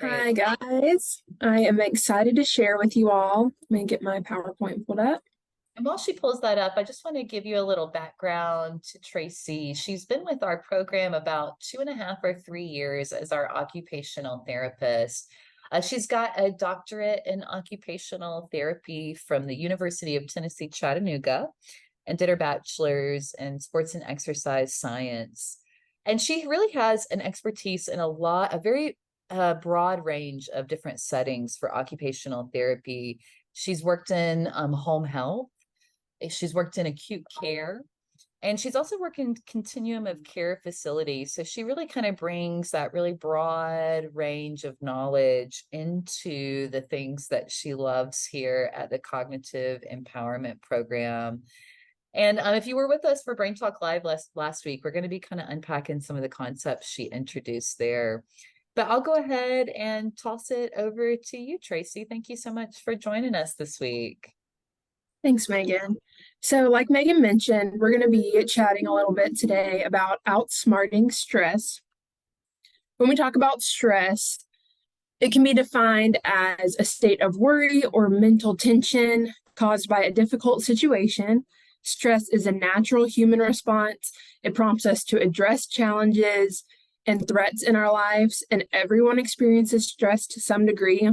Great. Hi guys, I am excited to share with you all. Let me get my PowerPoint pulled up. And while she pulls that up, I just want to give you a little background to Tracy. She's been with our program about 2.5 or 3 years as our occupational therapist. She's got a doctorate in occupational therapy from the University of Tennessee, Chattanooga, and did her bachelor's in sports and exercise science. And she really has an expertise in a very broad range of different settings for occupational therapy. She's worked in home health. She's worked in acute care, and she's also worked in continuum of care facilities. So she really kind of brings that really broad range of knowledge into the things that she loves here at the Cognitive Empowerment Program. And if you were with us for Brain Talk Live last week, we're going to be kind of unpacking some of the concepts she introduced there. But I'll go ahead and toss it over to you, Tracy. Thank you so much for joining us this week. Thanks, Megan. So like Megan mentioned, we're going to be chatting a little bit today about outsmarting stress. When we talk about stress, it can be defined as a state of worry or mental tension caused by a difficult situation. Stress is a natural human response. It prompts us to address challenges and threats in our lives, and everyone experiences stress to some degree.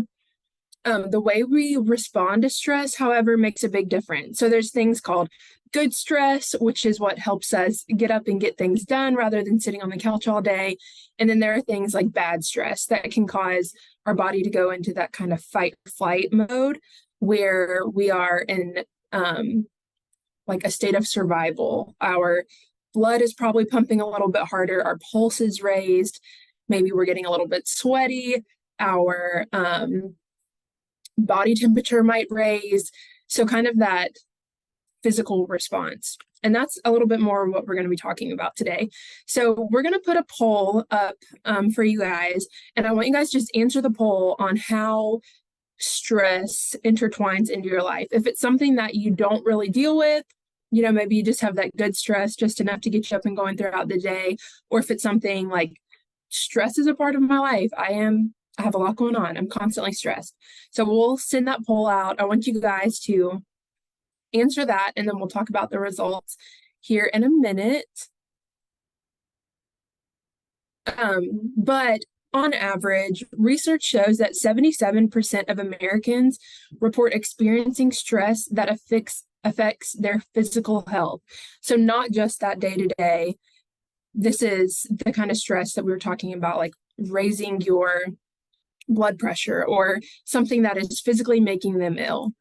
The way we respond to stress, however, makes a big difference. So there's things called good stress, which is what helps us get up and get things done rather than sitting on the couch all day. And then there are things like bad stress that can cause our body to go into that kind of fight or flight mode where we are in like a state of survival. Our blood is probably pumping a little bit harder. Our pulse is raised. Maybe we're getting a little bit sweaty. Our body temperature might raise. So kind of that physical response. And that's a little bit more of what we're going to be talking about today. So we're going to put a poll up for you guys. And I want you guys to just answer the poll on how stress intertwines into your life. If it's something that you don't really deal with, you know, maybe you just have that good stress, just enough to get you up and going throughout the day. Or if it's something like stress is a part of my life. I have a lot going on. I'm constantly stressed. So we'll send that poll out. I want you guys to answer that, and then we'll talk about the results here in a minute. But on average, research shows that 77% of Americans report experiencing stress that affects their physical health. So not just that day-to-day. This is the kind of stress that we were talking about, like raising your blood pressure or something that is physically making them ill.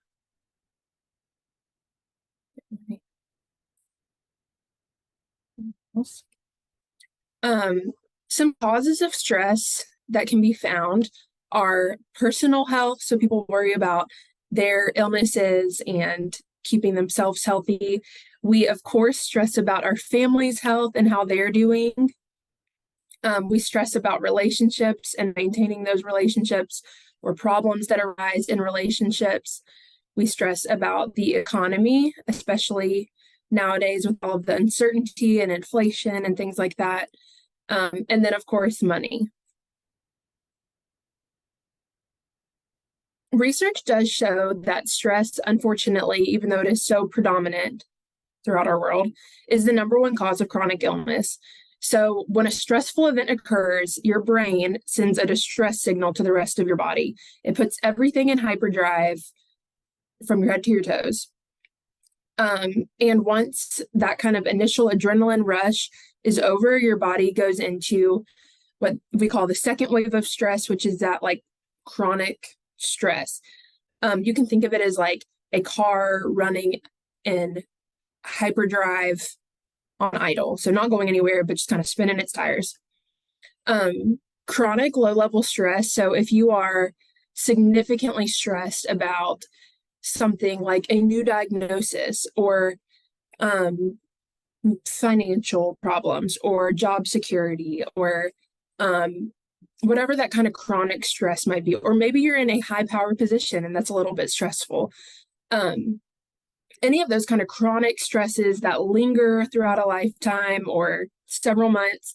Some causes of stress that can be found are personal health. So people worry about their illnesses and keeping themselves healthy. We, of course, stress about our family's health and how they're doing. We stress about relationships and maintaining those relationships or problems that arise in relationships. We stress about the economy, especially nowadays with all of the uncertainty and inflation and things like that. And then, of course, money. Research does show that stress, unfortunately, even though it is so predominant throughout our world, is the #1 cause of chronic illness. So when a stressful event occurs, your brain sends a distress signal to the rest of your body. It puts everything in hyperdrive from your head to your toes. And once that kind of initial adrenaline rush is over, your body goes into what we call the second wave of stress, which is that like chronic stress. You can think of it as like a car running in hyperdrive on idle. So not going anywhere, but just kind of spinning its tires. Chronic low-level stress. So if you are significantly stressed about something like a new diagnosis or financial problems or job security or whatever that kind of chronic stress might be, or maybe you're in a high power position and that's a little bit stressful. Any of those kind of chronic stresses that linger throughout a lifetime or several months,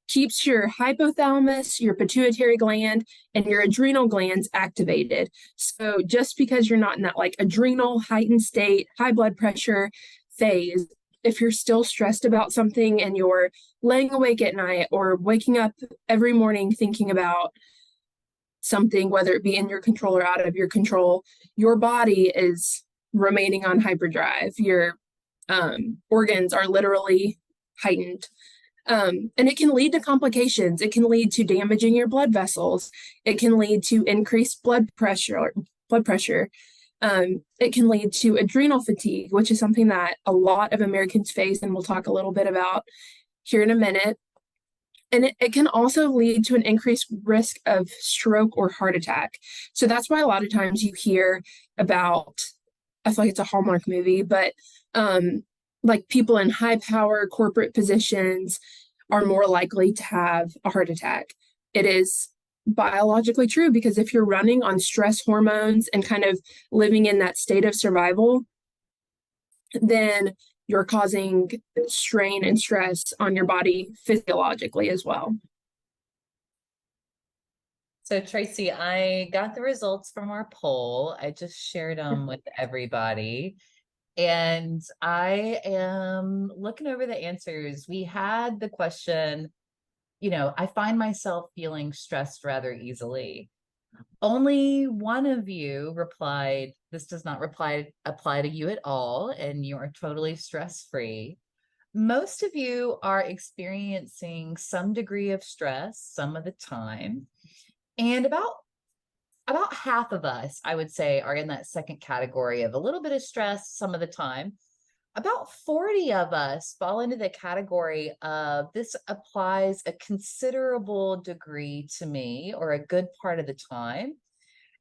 keeps your hypothalamus, your pituitary gland, and your adrenal glands activated. So just because you're not in that like adrenal heightened state, high blood pressure phase, if you're still stressed about something and you're laying awake at night or waking up every morning thinking about something, whether it be in your control or out of your control, your body is remaining on hyperdrive. Your organs are literally heightened. And it can lead to complications. It can lead to damaging your blood vessels. It can lead to increased blood pressure. It can lead to adrenal fatigue, which is something that a lot of Americans face, and we'll talk a little bit about here in a minute. And it can also lead to an increased risk of stroke or heart attack. So that's why a lot of times you hear about, I feel like it's a Hallmark movie, but like people in high power corporate positions are more likely to have a heart attack. It is biologically true, because if you're running on stress hormones and kind of living in that state of survival, then you're causing strain and stress on your body physiologically as well. So Tracy, I got the results from our poll. I just shared them with everybody. And I am looking over the answers. We had the question, I find myself feeling stressed rather easily. Only one of you replied, this does not apply to you at all, and you are totally stress-free. Most of you are experiencing some degree of stress some of the time. And about half of us, I would say, are in that second category of a little bit of stress some of the time. About 40 of us fall into the category of this applies a considerable degree to me, or a good part of the time.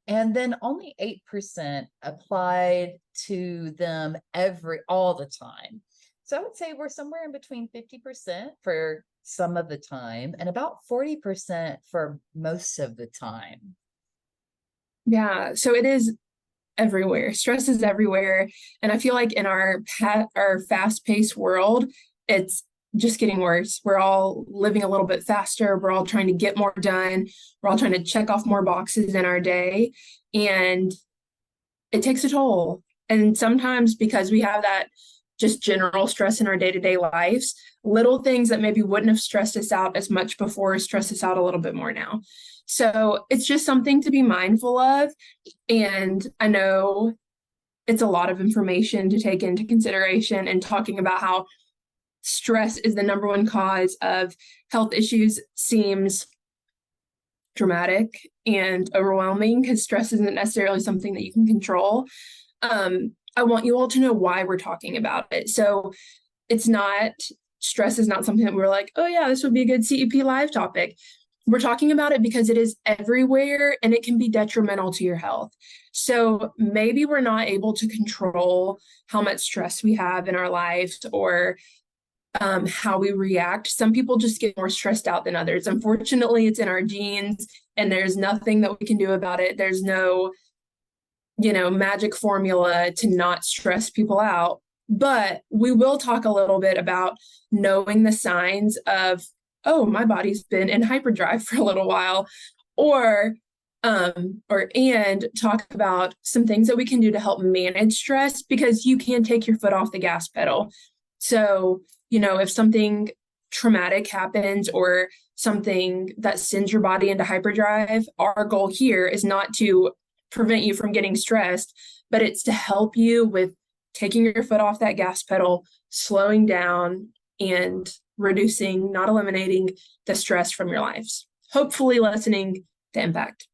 And then only 8% applied to them all the time. So I would say we're somewhere in between 50% for some of the time and about 40% for most of the time. Yeah, so it is everywhere. Stress is everywhere. And I feel like in our fast-paced world, it's just getting worse. We're all living a little bit faster. We're all trying to get more done. We're all trying to check off more boxes in our day. And it takes a toll. And sometimes because we have that just general stress in our day-to-day lives, little things that maybe wouldn't have stressed us out as much before stress us out a little bit more now. So it's just something to be mindful of. And I know it's a lot of information to take into consideration, and talking about how stress is the number one cause of health issues seems dramatic and overwhelming, because stress isn't necessarily something that you can control. I want you all to know why we're talking about it. So stress is not something that we're like, oh yeah, this would be a good CEP live topic. We're talking about it because it is everywhere and it can be detrimental to your health. So maybe we're not able to control how much stress we have in our lives, or how we react. Some people just get more stressed out than others. Unfortunately, it's in our genes and there's nothing that we can do about it. There's no, magic formula to not stress people out. But we will talk a little bit about knowing the signs of, oh, my body's been in hyperdrive for a little while, and talk about some things that we can do to help manage stress, because you can take your foot off the gas pedal. So, if something traumatic happens or something that sends your body into hyperdrive, our goal here is not to prevent you from getting stressed, but it's to help you with taking your foot off that gas pedal, slowing down, and reducing, not eliminating, the stress from your lives, hopefully lessening the impact.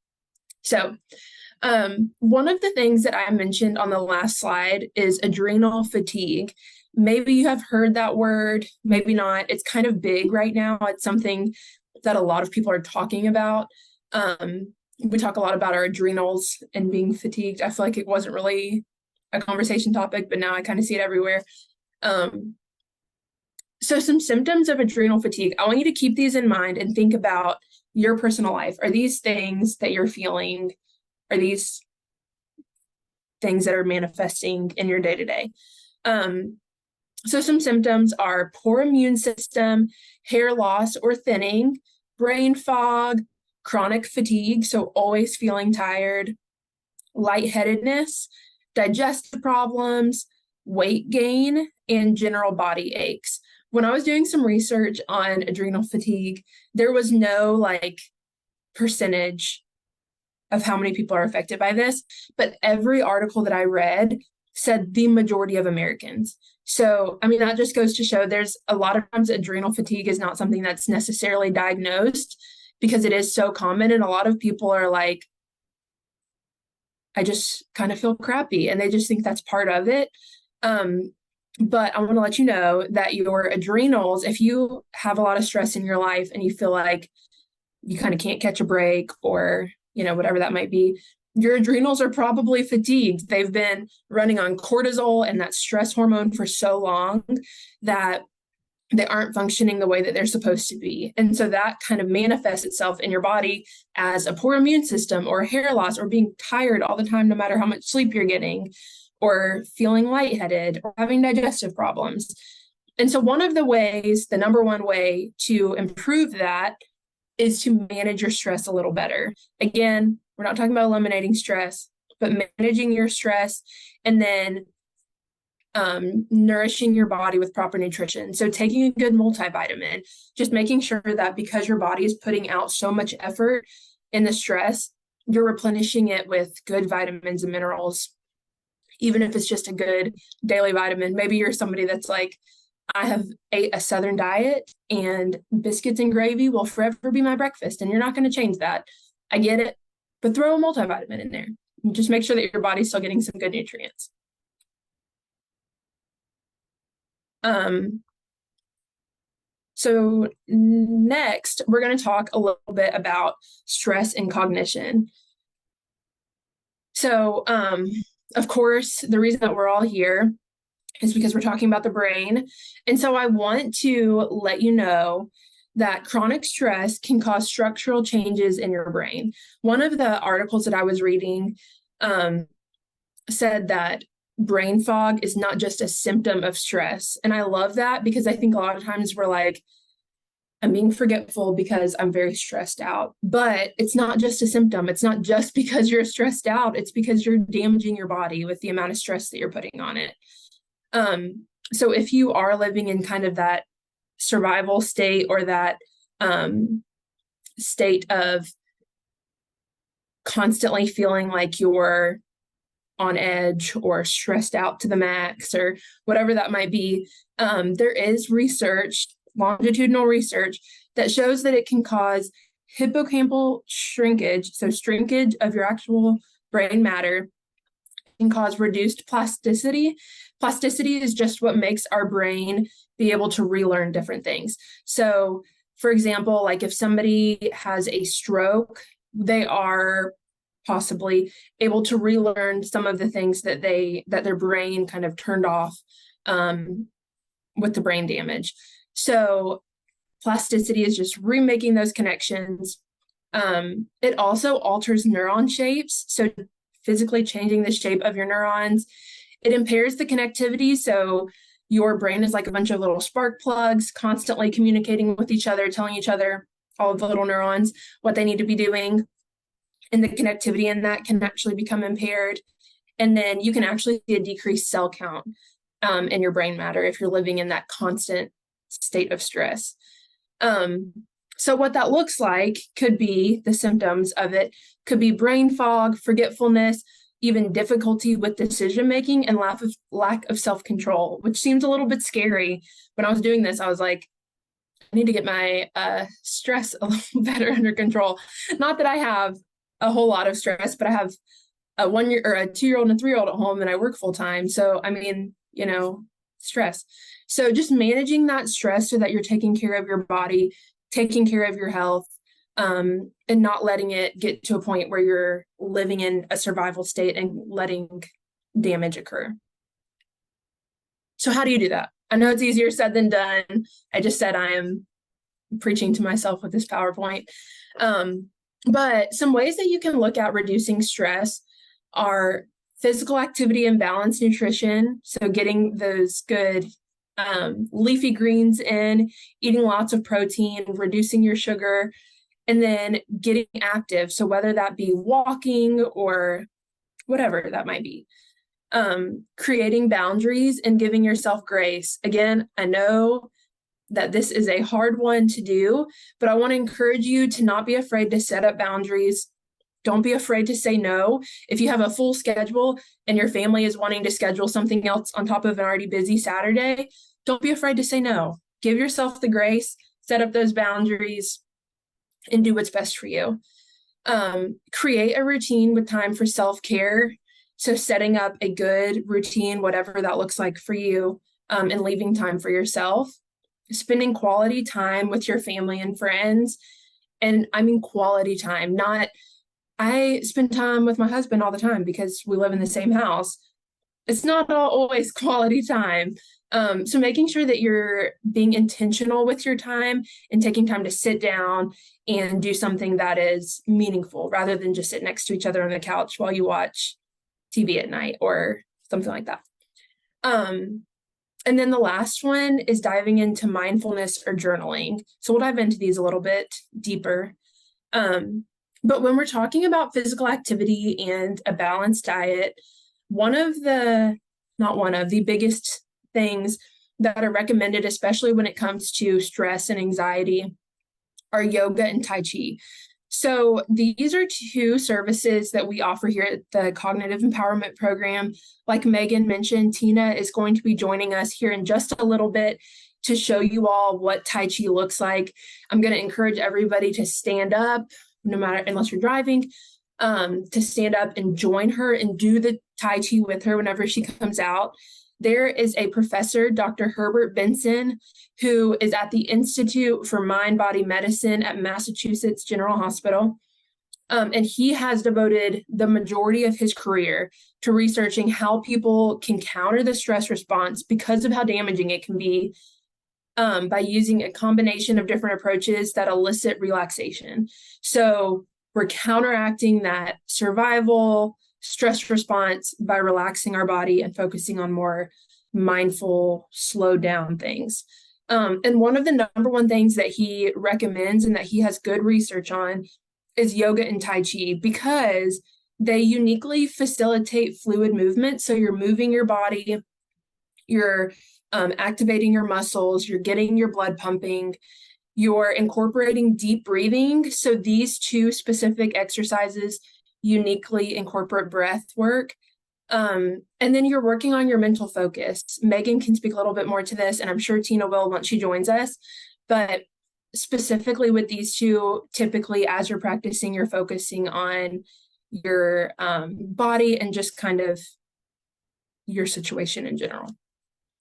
So one of the things that I mentioned on the last slide is adrenal fatigue. Maybe you have heard that word, maybe not. It's kind of big right now. It's something that a lot of people are talking about. We talk a lot about our adrenals and being fatigued. I feel like it wasn't really a conversation topic, but now I kind of see it everywhere. So some symptoms of adrenal fatigue, I want you to keep these in mind and think about your personal life. Are these things that you're feeling? Are these things that are manifesting in your day-to-day? So some symptoms are poor immune system, hair loss or thinning, brain fog, chronic fatigue, so always feeling tired, lightheadedness, digestive problems, weight gain, and general body aches. When I was doing some research on adrenal fatigue, there was no like percentage of how many people are affected by this, but every article that I read said the majority of Americans. So, I mean, that just goes to show there's a lot of times adrenal fatigue is not something that's necessarily diagnosed because it is so common. And a lot of people are like, I just kind of feel crappy, and they just think that's part of it. But I want to let you know that your adrenals, if you have a lot of stress in your life and you feel like you kind of can't catch a break or, whatever that might be, your adrenals are probably fatigued. They've been running on cortisol and that stress hormone for so long that they aren't functioning the way that they're supposed to be. And so that kind of manifests itself in your body as a poor immune system or hair loss or being tired all the time, no matter how much sleep you're getting, or feeling lightheaded or having digestive problems. And so one of the ways, the number one way to improve that is to manage your stress a little better. Again, we're not talking about eliminating stress, but managing your stress and then nourishing your body with proper nutrition. So taking a good multivitamin, just making sure that because your body is putting out so much effort in the stress, you're replenishing it with good vitamins and minerals, even if it's just a good daily vitamin. Maybe you're somebody that's like, I have ate a Southern diet and biscuits and gravy will forever be my breakfast, and you're not going to change that. I get it, but throw a multivitamin in there. Just make sure that your body's still getting some good nutrients. So next, we're going to talk a little bit about stress and cognition. So, of course, the reason that we're all here is because we're talking about the brain. And so I want to let you know that chronic stress can cause structural changes in your brain. One of the articles that I was reading said that brain fog is not just a symptom of stress. And I love that because I think a lot of times we're like, I'm being forgetful because I'm very stressed out. But it's not just a symptom. It's not just because you're stressed out. It's because you're damaging your body with the amount of stress that you're putting on it. So if you are living in kind of that survival state or that state of constantly feeling like you're on edge or stressed out to the max or whatever that might be, there is research, longitudinal research, that shows that it can cause hippocampal shrinkage, so shrinkage of your actual brain matter, can cause reduced plasticity. Plasticity is just what makes our brain be able to relearn different things. So, for example, like if somebody has a stroke, they are possibly able to relearn some of the things that their brain kind of turned off with the brain damage. So plasticity is just remaking those connections. It also alters neuron shapes, so physically changing the shape of your neurons. It impairs the connectivity, so your brain is like a bunch of little spark plugs constantly communicating with each other, telling each other, all of the little neurons, what they need to be doing. And the connectivity in that can actually become impaired. And then you can actually see a decreased cell count in your brain matter if you're living in that constant state of stress. So what that looks like could be the symptoms of it, could be brain fog, forgetfulness, even difficulty with decision making, and lack of self-control, which seems a little bit scary. When I was doing this, I was like, I need to get my stress a little better under control. Not that I have a whole lot of stress, but I have a 1-year or a 2-year-old and a 3-year-old at home, and I work full time. So, I mean, stress. So just managing that stress so that you're taking care of your body, taking care of your health, and not letting it get to a point where you're living in a survival state and letting damage occur. So how do you do that? I know it's easier said than done. I just said I am preaching to myself with this PowerPoint. But some ways that you can look at reducing stress are physical activity and balanced nutrition. So getting those good leafy greens in, eating lots of protein, reducing your sugar, and then getting active. So whether that be walking or whatever that might be, creating boundaries and giving yourself grace. Again, I know that this is a hard one to do, but I want to encourage you to not be afraid to set up boundaries. Don't be afraid to say no. If you have a full schedule and your family is wanting to schedule something else on top of an already busy Saturday, don't be afraid to say no. Give yourself the grace, set up those boundaries, and do what's best for you. Create a routine with time for self-care. So setting up a good routine, whatever that looks like for you, and leaving time for yourself. Spending quality time with your family and friends. And I mean quality time, not I spend time with my husband all the time because we live in the same house. It's not always quality time. So making sure that you're being intentional with your time and taking time to sit down and do something that is meaningful rather than just sit next to each other on the couch while you watch TV at night or something like that. And then the last one is diving into mindfulness or journaling. So we'll dive into these a little bit deeper. But when we're talking about physical activity and a balanced diet, the biggest things that are recommended, especially when it comes to stress and anxiety, are yoga and Tai Chi. So these are two services that we offer here at the Cognitive Empowerment Program. Like Megan mentioned, Tina is going to be joining us here in just a little bit to show you all what Tai Chi looks like. I'm going to encourage everybody to stand up, unless you're driving, to stand up and join her and do the Tai Chi with her whenever she comes out. There is a professor, Dr. Herbert Benson, who is at the Institute for Mind-Body Medicine at Massachusetts General Hospital. And he has devoted the majority of his career to researching how people can counter the stress response because of how damaging it can be, by using a combination of different approaches that elicit relaxation. So we're counteracting that survival stress response by relaxing our body and focusing on more mindful, slow down things. And one of the number one things that he recommends and that he has good research on is yoga and Tai Chi, because they uniquely facilitate fluid movement. So you're moving your body, you're activating your muscles, you're getting your blood pumping, you're incorporating deep breathing. So these two specific exercises uniquely incorporate breath work. And then you're working on your mental focus. Megan can speak a little bit more to this, and I'm sure Tina will once she joins us. But specifically with these two, typically as you're practicing, you're focusing on your body and just kind of your situation in general,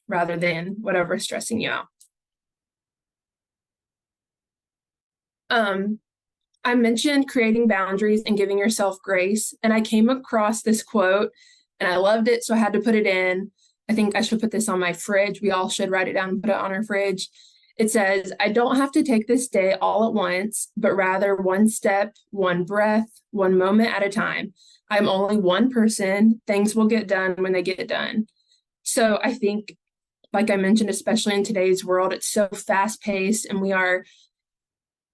rather than whatever is stressing you out. I mentioned creating boundaries and giving yourself grace, and I came across this quote and I loved it, so I had to put it in. I think I should put this on my fridge. We all should write it down and put it on our fridge. It says, "I don't have to take this day all at once, but rather one step, one breath, one moment at a time. I'm only one person. Things will get done when they get done." So I think, like I mentioned, especially in today's world, it's so fast paced and we are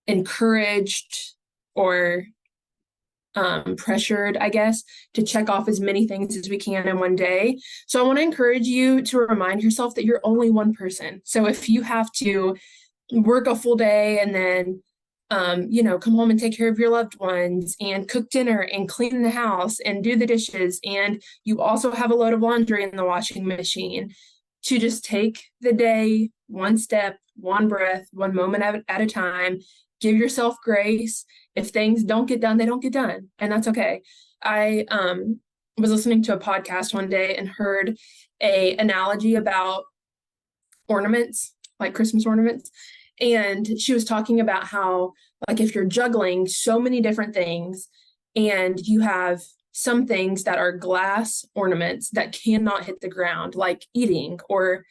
encouraged or pressured, I guess, to check off as many things as we can in one day. So I want to encourage you to remind yourself that you're only one person. So if you have to work a full day and then, come home and take care of your loved ones and cook dinner and clean the house and do the dishes, and you also have a load of laundry in the washing machine, to just take the day one step, one breath, one moment at a time. Give yourself grace. If things don't get done, they don't get done, and that's okay. I was listening to a podcast one day and heard an analogy about ornaments, like Christmas ornaments. And she was talking about how, like, if you're juggling so many different things and you have some things that are glass ornaments that cannot hit the ground, like eating or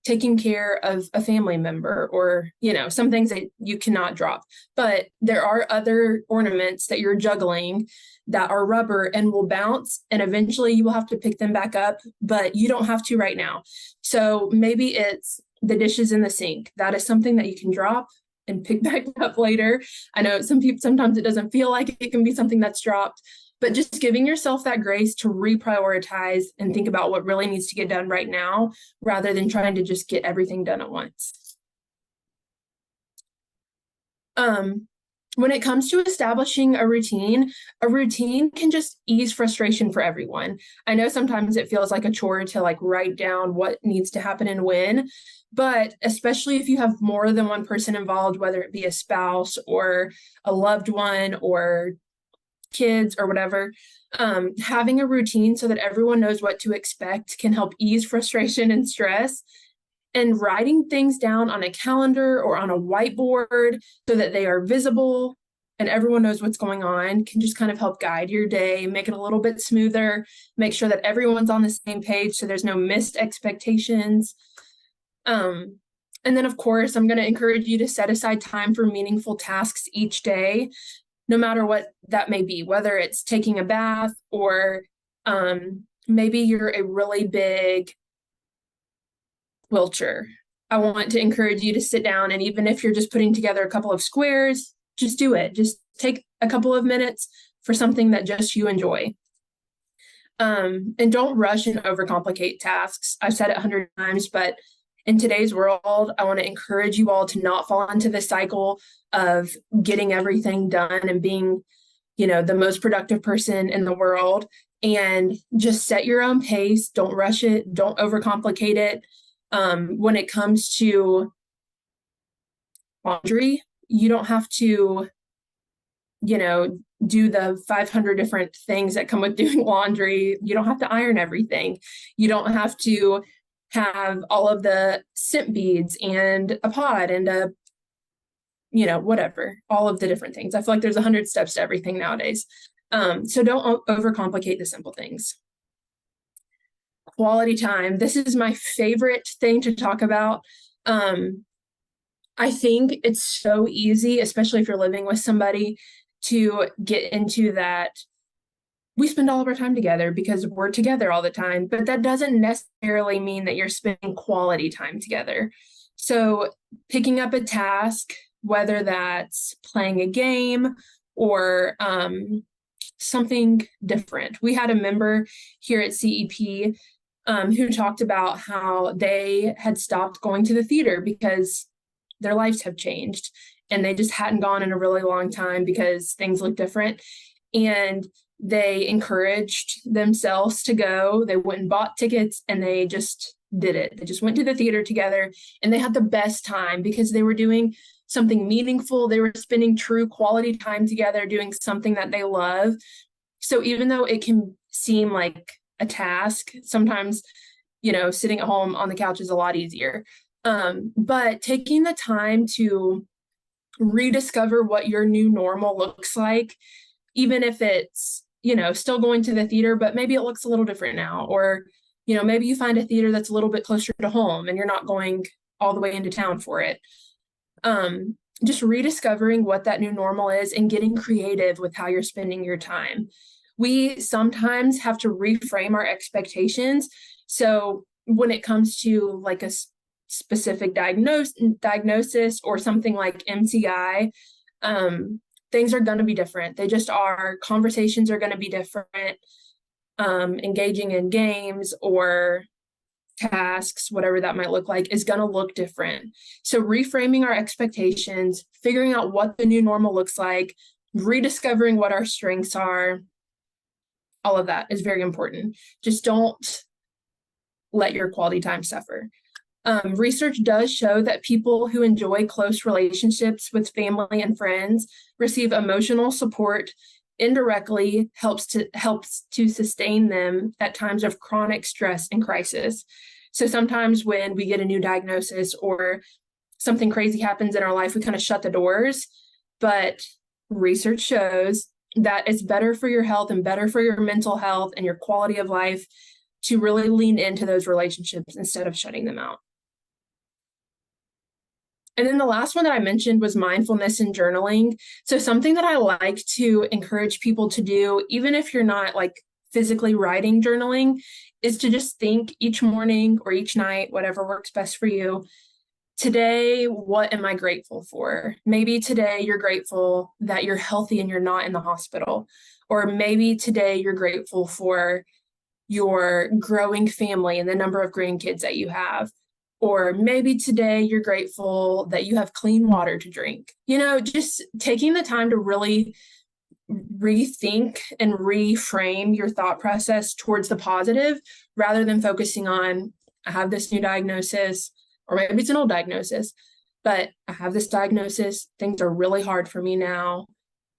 taking care of a family member, or, some things that you cannot drop. But there are other ornaments that you're juggling that are rubber and will bounce, and eventually you will have to pick them back up, but you don't have to right now. So maybe it's the dishes in the sink. That is something that you can drop and pick back up later. I know sometimes it doesn't feel like it can be something that's dropped, but just giving yourself that grace to reprioritize and think about what really needs to get done right now, rather than trying to just get everything done at once. When it comes to establishing a routine can just ease frustration for everyone. I know sometimes it feels like a chore to like write down what needs to happen and when, but especially if you have more than one person involved, whether it be a spouse or a loved one or kids or whatever, having a routine so that everyone knows what to expect can help ease frustration and stress. And writing things down on a calendar or on a whiteboard so that they are visible and everyone knows what's going on can just kind of help guide your day, make it a little bit smoother, make sure that everyone's on the same page so there's no missed expectations. And then, of course, I'm going to encourage you to set aside time for meaningful tasks each day, no matter what that may be, whether it's taking a bath or maybe you're a really big quilter. I want to encourage you to sit down, and even if you're just putting together a couple of squares, just do it. Just take a couple of minutes for something that just you enjoy. And don't rush and overcomplicate tasks. I've said it 100 times, but in today's world, I want to encourage you all to not fall into the cycle of getting everything done and being, the most productive person in the world, and just set your own pace. Don't rush it. Don't overcomplicate it. When it comes to laundry, you don't have to, do the 500 different things that come with doing laundry. You don't have to iron everything. You don't have to have all of the scent beads and a pod and whatever, all of the different things. I feel like there's 100 steps to everything nowadays. So don't overcomplicate the simple things. Quality time. This is my favorite thing to talk about. I think it's so easy, especially if you're living with somebody, to get into that. We spend all of our time together because we're together all the time, but that doesn't necessarily mean that you're spending quality time together. So picking up a task, whether that's playing a game or something different. We had a member here at CEP who talked about how they had stopped going to the theater because their lives have changed and they just hadn't gone in a really long time because things look different. And they encouraged themselves to go. They went and bought tickets and they just did it. They just went to the theater together and they had the best time because they were doing something meaningful. They were spending true quality time together, doing something that they love. So even though it can seem like a task, sometimes, sitting at home on the couch is a lot easier. But taking the time to rediscover what your new normal looks like, even if it's, still going to the theater, but maybe it looks a little different now, or, maybe you find a theater that's a little bit closer to home and you're not going all the way into town for it. Just rediscovering what that new normal is and getting creative with how you're spending your time. We sometimes have to reframe our expectations. So when it comes to like a specific diagnosis or something like MCI, things are going to be different. They just are. Conversations are going to be different. Engaging in games or tasks, whatever that might look like, is going to look different. So reframing our expectations, figuring out what the new normal looks like, rediscovering what our strengths are, all of that is very important. Just don't let your quality time suffer. Research does show that people who enjoy close relationships with family and friends receive emotional support indirectly helps to sustain them at times of chronic stress and crisis. So sometimes when we get a new diagnosis or something crazy happens in our life, we kind of shut the doors. But research shows that it's better for your health and better for your mental health and your quality of life to really lean into those relationships instead of shutting them out. And then the last one that I mentioned was mindfulness and journaling. So something that I like to encourage people to do, even if you're not like physically writing journaling, is to just think each morning or each night, whatever works best for you, today, what am I grateful for? Maybe today you're grateful that you're healthy and you're not in the hospital. Or maybe today you're grateful for your growing family and the number of grandkids that you have. Or maybe today you're grateful that you have clean water to drink. Just taking the time to really rethink and reframe your thought process towards the positive rather than focusing on, I have this new diagnosis, or maybe it's an old diagnosis, but I have this diagnosis. Things are really hard for me now.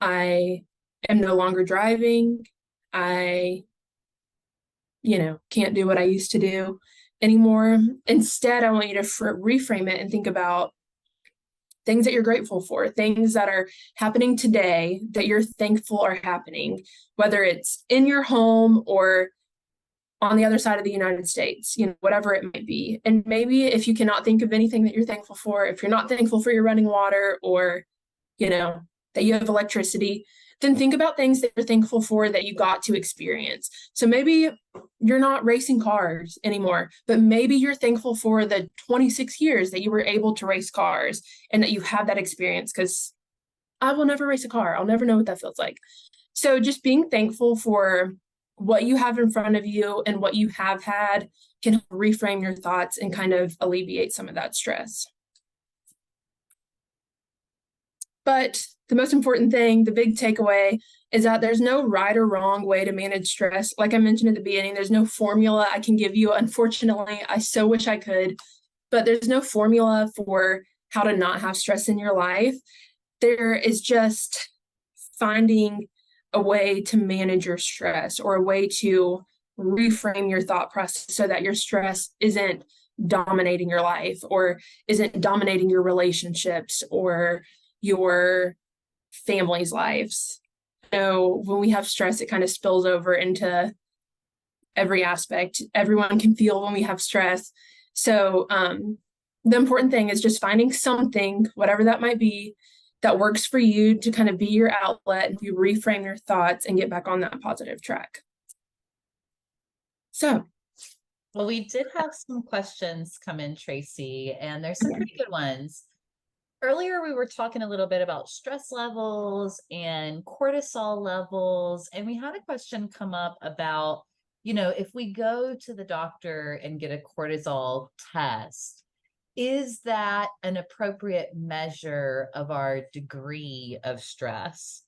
I am no longer driving. I can't do what I used to do anymore. Instead, I want you to reframe it and think about things that you're grateful for, things that are happening today that you're thankful are happening, whether it's in your home or on the other side of the United States, whatever it might be. And maybe if you cannot think of anything that you're thankful for, if you're not thankful for your running water or, that you have electricity, then think about things that you're thankful for that you got to experience. So maybe you're not racing cars anymore, but maybe you're thankful for the 26 years that you were able to race cars and that you have that experience, because I will never race a car. I'll never know what that feels like. So just being thankful for what you have in front of you and what you have had can reframe your thoughts and kind of alleviate some of that stress. But the most important thing, the big takeaway, is that there's no right or wrong way to manage stress. Like I mentioned at the beginning, there's no formula I can give you. Unfortunately, I so wish I could, but there's no formula for how to not have stress in your life. There is just finding a way to manage your stress or a way to reframe your thought process so that your stress isn't dominating your life or isn't dominating your relationships or your family's lives. So when we have stress, it kind of spills over into every aspect. Everyone can feel when we have stress. So the important thing is just finding something, whatever that might be, that works for you to kind of be your outlet and you reframe your thoughts and get back on that positive track. So. Well, we did have some questions come in, Tracy, and there's some pretty good ones. Earlier, we were talking a little bit about stress levels and cortisol levels, and we had a question come up about, if we go to the doctor and get a cortisol test, is that an appropriate measure of our degree of stress?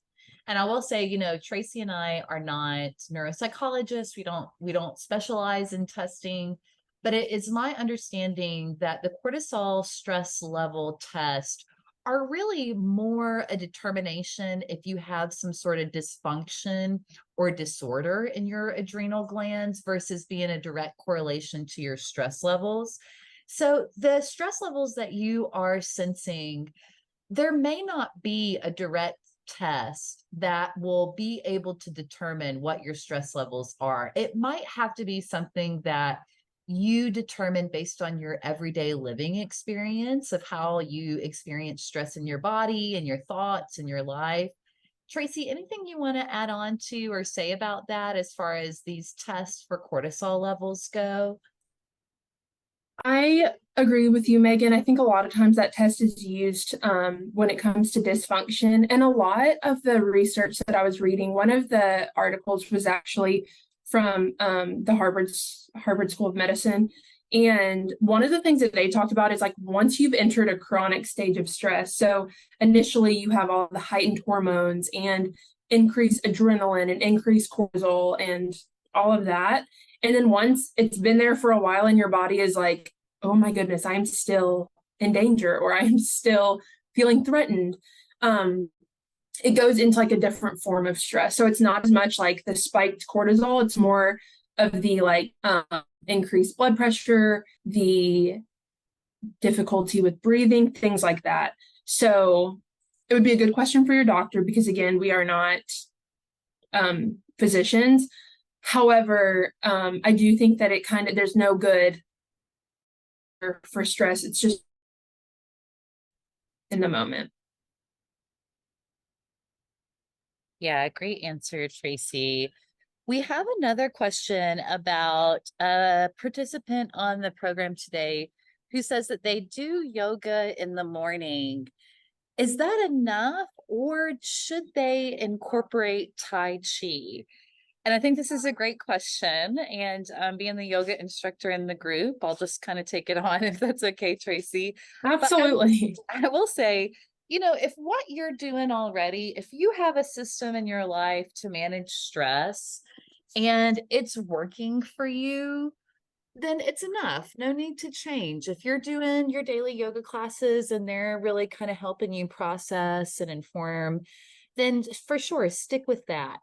And I will say, Tracy and I are not neuropsychologists. We don't specialize in testing, but it is my understanding that the cortisol stress level test are really more a determination if you have some sort of dysfunction or disorder in your adrenal glands versus being a direct correlation to your stress levels. So the stress levels that you are sensing, there may not be a direct test that will be able to determine what your stress levels are. It might have to be something that you determine based on your everyday living experience of how you experience stress in your body and your thoughts and your life. Tracy, anything you want to add on to or say about that as far as these tests for cortisol levels go? I agree with you, Megan. I think a lot of times that test is used when it comes to dysfunction. And a lot of the research that I was reading, one of the articles was actually from the Harvard School of Medicine. And one of the things that they talked about is like once you've entered a chronic stage of stress, so initially you have all the heightened hormones and increased adrenaline and increased cortisol and all of that. And then once it's been there for a while and your body is like, oh my goodness, I'm still in danger or I'm still feeling threatened. It goes into like a different form of stress. So it's not as much like the spiked cortisol. It's more of the like increased blood pressure, the difficulty with breathing, things like that. So it would be a good question for your doctor because again, we are not physicians. However, I do think that there's no good for stress. It's just in the moment. Yeah, great answer, Tracy. We have another question about a participant on the program today who says that they do yoga in the morning. Is that enough, or should they incorporate Tai Chi? And I think this is a great question. And being the yoga instructor in the group, I'll just kind of take it on if that's okay, Tracy. But Absolutely. I will say, if what you're doing already, if you have a system in your life to manage stress and it's working for you, then it's enough. No need to change. If you're doing your daily yoga classes and they're really kind of helping you process and inform, then for sure, stick with that.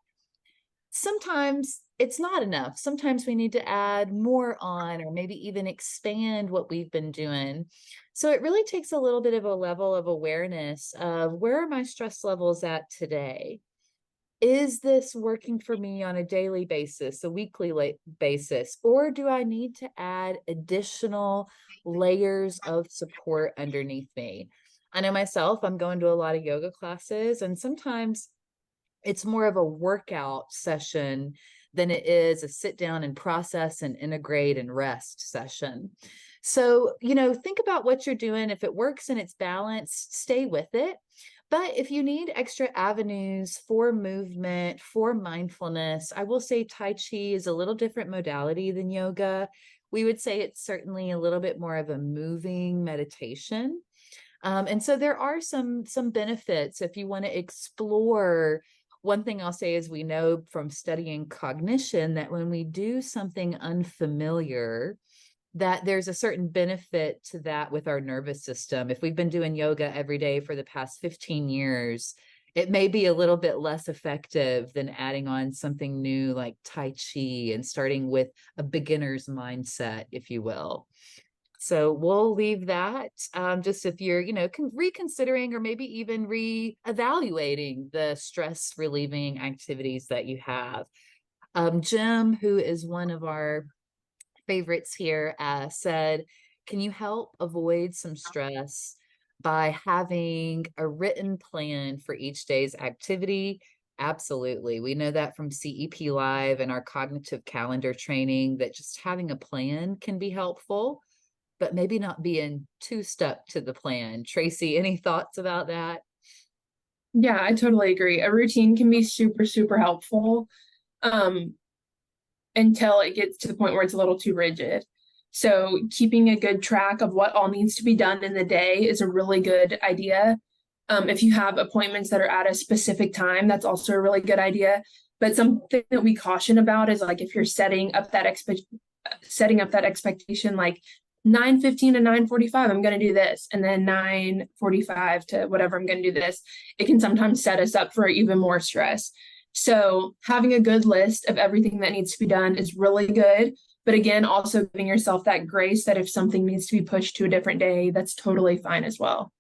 Sometimes it's not enough. Sometimes we need to add more on, or maybe even expand what we've been doing. So it really takes a little bit of a level of awareness of, where are my stress levels at today? Is this working for me on a daily basis, a weekly basis, or do I need to add additional layers of support underneath me? I know myself, I'm going to a lot of yoga classes, and sometimes it's more of a workout session than it is a sit down and process and integrate and rest session. So, think about what you're doing. If it works and it's balanced, stay with it. But if you need extra avenues for movement, for mindfulness, I will say Tai Chi is a little different modality than yoga. We would say it's certainly a little bit more of a moving meditation. And so there are some benefits if you want to explore. One thing I'll say is, we know from studying cognition that when we do something unfamiliar, that there's a certain benefit to that with our nervous system. If we've been doing yoga every day for the past 15 years, it may be a little bit less effective than adding on something new like Tai Chi and starting with a beginner's mindset, if you will. So we'll leave that. Just if you're, reconsidering or maybe even reevaluating the stress relieving activities that you have. Jim, who is one of our favorites here, said, can you help avoid some stress by having a written plan for each day's activity? Absolutely. We know that from CEP Live and our cognitive calendar training, that just having a plan can be helpful, but maybe not being too stuck to the plan. Tracy, any thoughts about that? Yeah, I totally agree. A routine can be super, super helpful until it gets to the point where it's a little too rigid. So keeping a good track of what all needs to be done in the day is a really good idea. If you have appointments that are at a specific time, that's also a really good idea. But something that we caution about is, like, if you're setting up that expectation, like 9:15 to 9:45, I'm going to do this, and then 9:45 to whatever, I'm going to do this, it can sometimes set us up for even more stress. So having a good list of everything that needs to be done is really good. But again, also giving yourself that grace that if something needs to be pushed to a different day, that's totally fine as well.